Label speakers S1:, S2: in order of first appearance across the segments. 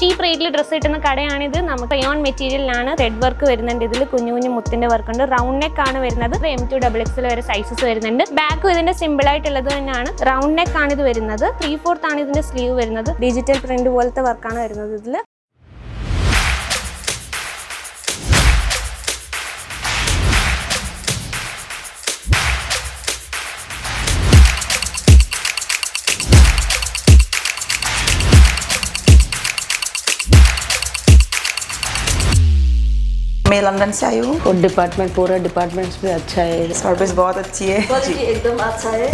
S1: ചീപ്പ് റേറ്റിൽ ഡ്രസ്സ് കിട്ടുന്ന കടയാണിത്. നമുക്ക് റയോൺ മെറ്റീരിയലിലാണ് ത്രെഡ് വർക്ക് വരുന്നുണ്ട്. ഇതിൽ കുഞ്ഞു കുഞ്ഞു മുത്തിന്റെ വർക്ക് ഉണ്ട്. റൗണ്ട് നെക്ക് ആണ് വരുന്നത്. M2XXL വരെ സൈസസ് വരുന്നുണ്ട്. ബാക്കും ഇതിന്റെ സിമ്പിൾ ആയിട്ടുള്ളത് തന്നെയാണ്. റൗണ്ട് നെക്ക് ആണ് ഇത് വരുന്നത്. 3/4 ആണ് ഇതിന്റെ സ്ലീവ് വരുന്നത്. ഡിജിറ്റൽ പ്രിന്റ് പോലത്തെ വർക്കാണ് വരുന്നത് ഇതിൽ.
S2: मैं लंदन से आई हूँ
S3: और डिपार्टमेंट पूरा डिपार्टमेंट्स भी अच्छा है,
S2: सर्विस बहुत अच्छी है,
S3: क्वालिटी एकदम अच्छा है।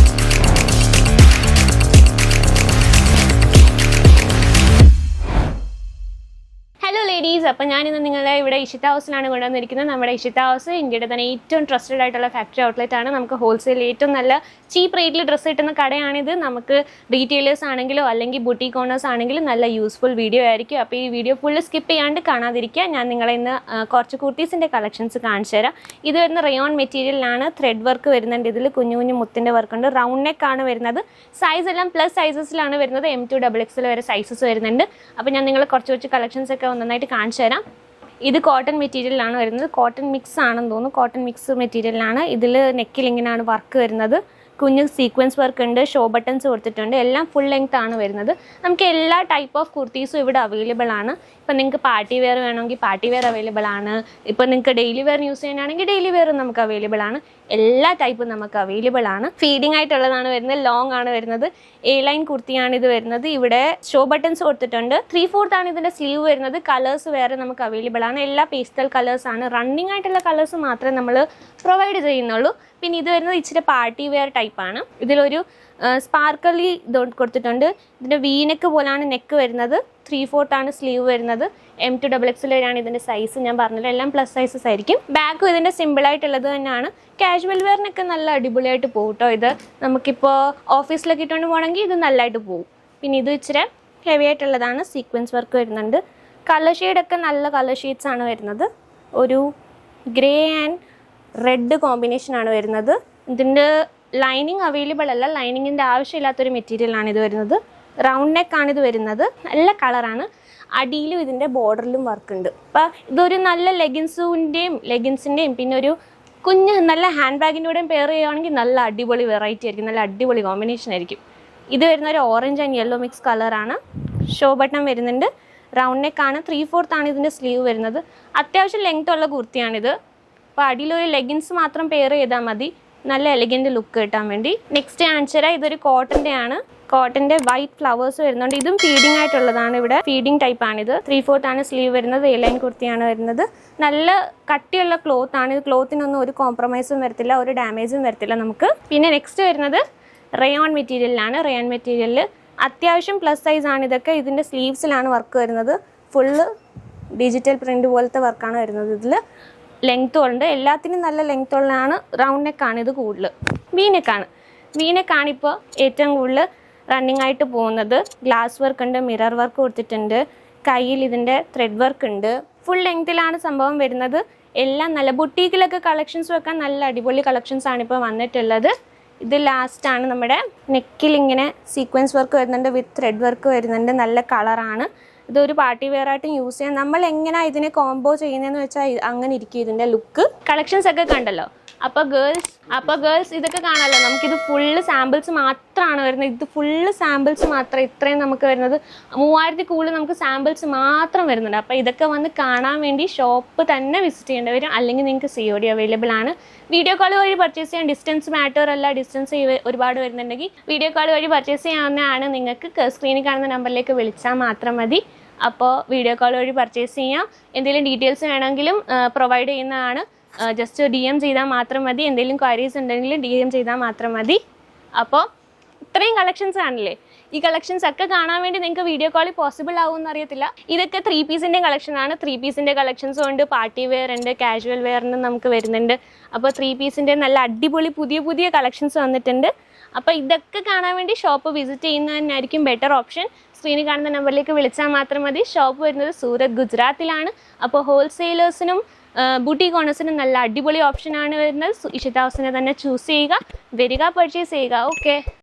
S1: ഹലോ ലേഡീസ്, അപ്പം ഞാനിന്ന് നിങ്ങളെ ഇവിടെ ഇഷിത ഹൗസിലാണ് കൊണ്ടുവന്നിരിക്കുന്നത്. നമ്മുടെ ഇഷിത ഹൗസ് ഇന്ത്യയുടെ തന്നെ ഏറ്റവും ട്രസ്റ്റഡ് ആയിട്ടുള്ള ഫാക്ടറി ഔട്ട്ലെറ്റ് ആണ്. നമുക്ക് ഹോൾസെയിൽ ഏറ്റവും നല്ല ചീപ്പ് റേറ്റിൽ ഡ്രസ്സ് കിട്ടുന്ന കടയാണിത്. നമുക്ക് റീറ്റെയിലേഴ്സ് ആണെങ്കിലോ അല്ലെങ്കിൽ ബുട്ടീക്ക് ഓണേഴ്സ് ആണെങ്കിലും നല്ല യൂസ്ഫുൾ വീഡിയോ ആയിരിക്കും. അപ്പോൾ ഈ വീഡിയോ ഫുള്ള് സ്കിപ്പ് ചെയ്യാണ്ട് കാണാതിരിക്കുക. ഞാൻ നിങ്ങളെ ഇന്ന് കുറച്ച് കുർത്തീസിൻ്റെ കളക്ഷൻസ് കാണിച്ചു തരാം. ഇത് വരുന്ന റയോൺ മെറ്റീരിയലിലാണ്. ത്രെഡ് വർക്ക് വരുന്നുണ്ട്. ഇതിൽ കുഞ്ഞു കുഞ്ഞു മുത്തിൻ്റെ വർക്ക് ഉണ്ട്. റൗണ്ട് നെക്ക് ആണ് വരുന്നത്. സൈസ് എല്ലാം പ്ലസ് സൈസസിലാണ് വരുന്നത്. M2XXL വരെ സൈസസ് വരുന്നുണ്ട്. അപ്പോൾ ഞാൻ നിങ്ങളെ കുറച്ച് കളക്ഷൻസ് ഒക്കെ നന്നായിട്ട് കാണിച്ചു തരാം. ഇത് കോട്ടൺ മെറ്റീരിയലാണ് വരുന്നത്. കോട്ടൺ മിക്സ് ആണെന്ന് തോന്നുന്നു. കോട്ടൺ മിക്സ് മെറ്റീരിയലാണ്. ഇതിൽ നെക്കിൽ ഇങ്ങനെയാണ് വർക്ക് വരുന്നത്. കുഞ്ഞ് സീക്വൻസ് വർക്ക് ഉണ്ട്. ഷോ ബട്ടൺസ് കൊടുത്തിട്ടുണ്ട്. എല്ലാം ഫുൾ ലെങ്ത് ആണ് വരുന്നത്. നമുക്ക് എല്ലാ ടൈപ്പ് ഓഫ് കുർത്തീസും ഇവിടെ അവൈലബിൾ ആണ്. ഇപ്പം നിങ്ങൾക്ക് പാർട്ടി വെയർ വേണമെങ്കിൽ പാർട്ടി വെയർ അവൈലബിൾ ആണ്. ഇപ്പം നിങ്ങൾക്ക് ഡെയിലി വെയർ യൂസ് ചെയ്യാനാണെങ്കിൽ ഡെയിലി വെയറും നമുക്ക് അവൈലബിൾ ആണ്. എല്ലാ ടൈപ്പും നമുക്ക് അവൈലബിൾ ആണ്. ഫീഡിങ് ആയിട്ടുള്ളതാണ് വരുന്നത്. ലോങ് ആണ് വരുന്നത്. ലൈൻ കുർത്തിയാണ് ഇത് വരുന്നത്. ഇവിടെ ഷോ ബട്ടൺസ് കൊടുത്തിട്ടുണ്ട്. 3/4 ആണ് ഇതിൻ്റെ സ്ലീവ് വരുന്നത്. കളേഴ്സ് വേറെ നമുക്ക് അവൈലബിൾ ആണ്. എല്ലാ പേസ്റ്റൽ കളേഴ്സ് ആണ്. റണ്ണിങ് ആയിട്ടുള്ള കളേഴ്സ് മാത്രമേ നമ്മൾ പ്രൊവൈഡ് ചെയ്യുന്നുള്ളൂ. പിന്നെ ഇത് വരുന്നത് ഇച്ചിരി പാർട്ടി വെയർ ടൈപ്പാണ്. ഇതിലൊരു സ്പാർക്കലി കൊടുത്തിട്ടുണ്ട്. ഇതിൻ്റെ വീനെക്ക് പോലാണ് നെക്ക് വരുന്നത്. 3/4 ആണ് സ്ലീവ് വരുന്നത്. M2XXL ആണ് ഇതിൻ്റെ സൈസ്. ഞാൻ പറഞ്ഞത് എല്ലാം പ്ലസ് സൈസസ് ആയിരിക്കും. ബാക്കും ഇതിൻ്റെ സിമ്പിളായിട്ടുള്ളത് തന്നെയാണ്. കാഷ്വൽ വെയറിനൊക്കെ നല്ല അടിപൊളിയായിട്ട് പോകും കേട്ടോ. ഇത് നമുക്കിപ്പോൾ ഓഫീസിലൊക്കെ ഇട്ടുകൊണ്ട് പോകണമെങ്കിൽ ഇത് നല്ലതായിട്ട് പോകും. പിന്നെ ഇത് ഇച്ചിരി ഹെവി ആയിട്ടുള്ളതാണ്. സീക്വൻസ് വർക്ക് വരുന്നുണ്ട്. കളർ ഷെയ്ഡൊക്കെ നല്ല കളർ ഷെയ്ഡ്സ് ആണ് വരുന്നത്. ഒരു ഗ്രേ ആൻഡ് റെഡ് കോമ്പിനേഷനാണ് വരുന്നത്. ഇതിൻ്റെ ലൈനിങ് അവൈലബിൾ അല്ല. ലൈനിങ്ങിൻ്റെ ആവശ്യമില്ലാത്തൊരു മെറ്റീരിയലാണ് ഇത് വരുന്നത്. റൗണ്ട് നെക്കാണ് ഇത് വരുന്നത്. നല്ല കളറാണ്. അടിയിലും ഇതിൻ്റെ ബോർഡറിലും വർക്ക് ഉണ്ട്. അപ്പോൾ ഇതൊരു നല്ല ലെഗിൻസിൻ്റെയും പിന്നെ ഒരു കുഞ്ഞ് നല്ല ഹാൻഡ് ബാഗിൻ്റെ കൂടെയും പെയർ ചെയ്യുകയാണെങ്കിൽ നല്ല അടിപൊളി വെറൈറ്റി ആയിരിക്കും. നല്ല അടിപൊളി കോമ്പിനേഷൻ ആയിരിക്കും. ഇത് വരുന്ന ഒരു ഓറഞ്ച് ആൻഡ് യെല്ലോ മിക്സ് കളറാണ്. ഷോ ബട്ടൺ വരുന്നുണ്ട്. റൗണ്ട് നെക്കാണ്. 3/4 ആണ് ഇതിൻ്റെ സ്ലീവ് വരുന്നത്. അത്യാവശ്യം ലെങ്ത് ഉള്ള കുർത്തിയാണിത്. അപ്പോൾ അടിയിലൊരു ലെഗിൻസ് മാത്രം പെയർ ചെയ്താൽ മതി. നല്ല എലഗൻറ്റ് ലുക്ക് കിട്ടാൻ വേണ്ടി. നെക്സ്റ്റ് ആൻസർ ഇതൊരു കോട്ടൻ്റെ ആണ്. കോട്ടൻ്റെ വൈറ്റ് ഫ്ലവേഴ്സ് വരുന്നുണ്ട്. ഇതും ഫീഡിങ് ആയിട്ടുള്ളതാണ്. ഇവിടെ ഫീഡിങ് ടൈപ്പാണിത്. 3/4 ആണ് സ്ലീവ് വരുന്നത്. ലൈൻ കുർത്തിയാണ് വരുന്നത്. നല്ല കട്ടിയുള്ള ക്ലോത്ത് ആണ്. ഇത് ക്ലോത്തിനൊന്നും ഒരു കോംപ്രമൈസും വരത്തില്ല, ഒരു ഡാമേജും വരത്തില്ല നമുക്ക്. പിന്നെ നെക്സ്റ്റ് വരുന്നത് റയോൺ മെറ്റീരിയലിലാണ്. റയോൺ മെറ്റീരിയലിൽ അത്യാവശ്യം പ്ലസ് സൈസ് ആണ് ഇതൊക്കെ. ഇതിൻ്റെ സ്ലീവ്സിലാണ് വർക്ക് വരുന്നത്. ഫുള്ള് ഡിജിറ്റൽ പ്രിൻ്റ് പോലത്തെ വർക്കാണ് വരുന്നത്. ഇതിൽ ലെങ്ത്തും ഉണ്ട്. എല്ലാത്തിനും നല്ല ലെങ്ത് ഉള്ളതാണ്. റൗണ്ട് നെക്കാണ് ഇത് കൂടുതൽ. വീനെക്കാണ് ഇപ്പോൾ ഏറ്റവും കൂടുതൽ റണ്ണിങ് ആയിട്ട് പോകുന്നത്. ഗ്ലാസ് വർക്ക് ഉണ്ട്. മിറർ വർക്ക് കൊടുത്തിട്ടുണ്ട്. കയ്യിൽ ഇതിൻ്റെ ത്രെഡ് വർക്ക് ഉണ്ട്. ഫുൾ ലെങ്ത്തിലാണ് സംഭവം വരുന്നത്. എല്ലാം നല്ല ബുട്ടീക്കിലൊക്കെ കളക്ഷൻസ് വെക്കാൻ നല്ല അടിപൊളി കളക്ഷൻസ് ആണ് ഇപ്പോൾ വന്നിട്ടുള്ളത്. ഇത് ലാസ്റ്റാണ്. നമ്മുടെ നെക്കിൽ ഇങ്ങനെ സീക്വൻസ് വർക്ക് വരുന്നുണ്ട്. വിത്ത് ത്രെഡ് വർക്ക് വരുന്നുണ്ട്. നല്ല കളറാണ്. ഇതൊരു പാർട്ടി വെയർ ആയിട്ടും യൂസ് ചെയ്യാം. നമ്മൾ എങ്ങനെയാണ് ഇതിനെ കോംബോ ചെയ്യുന്നതെന്ന് വെച്ചാൽ അങ്ങനെ ഇരിക്കും ഇതിൻ്റെ ലുക്ക്. കളക്ഷൻസ് ഒക്കെ കണ്ടല്ലോ. അപ്പോൾ ഗേൾസ് ഇതൊക്കെ കാണാമല്ലോ. നമുക്കിത് ഫുള്ള് സാമ്പിൾസ് മാത്രമാണ് വരുന്നത്. ഇത് ഫുള്ള് സാമ്പിൾസ് മാത്രം. ഇത്രയും നമുക്ക് വരുന്നത് 3000 കൂടുതൽ നമുക്ക് സാമ്പിൾസ് മാത്രം വരുന്നുണ്ട്. അപ്പോൾ ഇതൊക്കെ വന്ന് കാണാൻ വേണ്ടി ഷോപ്പ് തന്നെ വിസിറ്റ് ചെയ്യേണ്ടി വരും. അല്ലെങ്കിൽ നിങ്ങൾക്ക് COD അവൈലബിൾ ആണ്. വീഡിയോ കോൾ വഴി പർച്ചേസ് ചെയ്യാൻ ഡിസ്റ്റൻസ് മാറ്റർ അല്ല. ഡിസ്റ്റൻസ് ഒരുപാട് വരുന്നുണ്ടെങ്കിൽ വീഡിയോ കോൾ വഴി പർച്ചേസ് ചെയ്യാവുന്നതാണ്. നിങ്ങൾക്ക് സ്ക്രീനിൽ കാണുന്ന നമ്പറിലേക്ക് വിളിച്ചാൽ മാത്രം മതി. അപ്പോൾ വീഡിയോ കോൾ വഴി പർച്ചേസ് ചെയ്യാം. എന്തെങ്കിലും ഡീറ്റെയിൽസ് വേണമെങ്കിലും പ്രൊവൈഡ് ചെയ്യുന്നതാണ്. ജസ്റ്റ് DM ചെയ്താൽ മാത്രം മതി. എന്തെങ്കിലും ക്വയറീസ് ഉണ്ടെങ്കിൽ DM ചെയ്താൽ മാത്രം മതി. അപ്പോൾ ഇത്രയും കളക്ഷൻസ് ആണല്ലേ. ഈ കളക്ഷൻസ് ഒക്കെ കാണാൻ വേണ്ടി നിങ്ങൾക്ക് വീഡിയോ കോളിൽ പോസിബിൾ ആവുമെന്ന് അറിയത്തില്ല. ഇതൊക്കെ 3 പീസിൻ്റെ കളക്ഷനാണ്. 3 പീസിൻ്റെ കളക്ഷൻസും ഉണ്ട്. പാർട്ടി വെയർ ഉണ്ട്. കാഷ്വൽ വെയറിനും നമുക്ക് വരുന്നുണ്ട്. അപ്പോൾ 3 പീസിൻ്റെ നല്ല അടിപൊളി പുതിയ കളക്ഷൻസ് വന്നിട്ടുണ്ട്. അപ്പോൾ ഇതൊക്കെ കാണാൻ വേണ്ടി ഷോപ്പ് വിസിറ്റ് ചെയ്യുന്നതന്നെയായിരിക്കും ബെറ്റർ ഓപ്ഷൻ. സ്ക്രീനിൽ കാണുന്ന നമ്പറിലേക്ക് വിളിച്ചാൽ മാത്രം മതി. ഷോപ്പ് വരുന്നത് സൂറത്ത്, ഗുജറാത്തിലാണ്. അപ്പോൾ ഹോൾസെയിലേഴ്സിനും ബൂട്ടീക്ക് ഓണേഴ്സിനും നല്ല അടിപൊളി ഓപ്ഷനാണ് വരുന്നത്. ഇഷിത ഹൗസിനെ തന്നെ ചൂസ് ചെയ്യുക. വരിക, പർച്ചേസ് ചെയ്യുക. ഓക്കെ.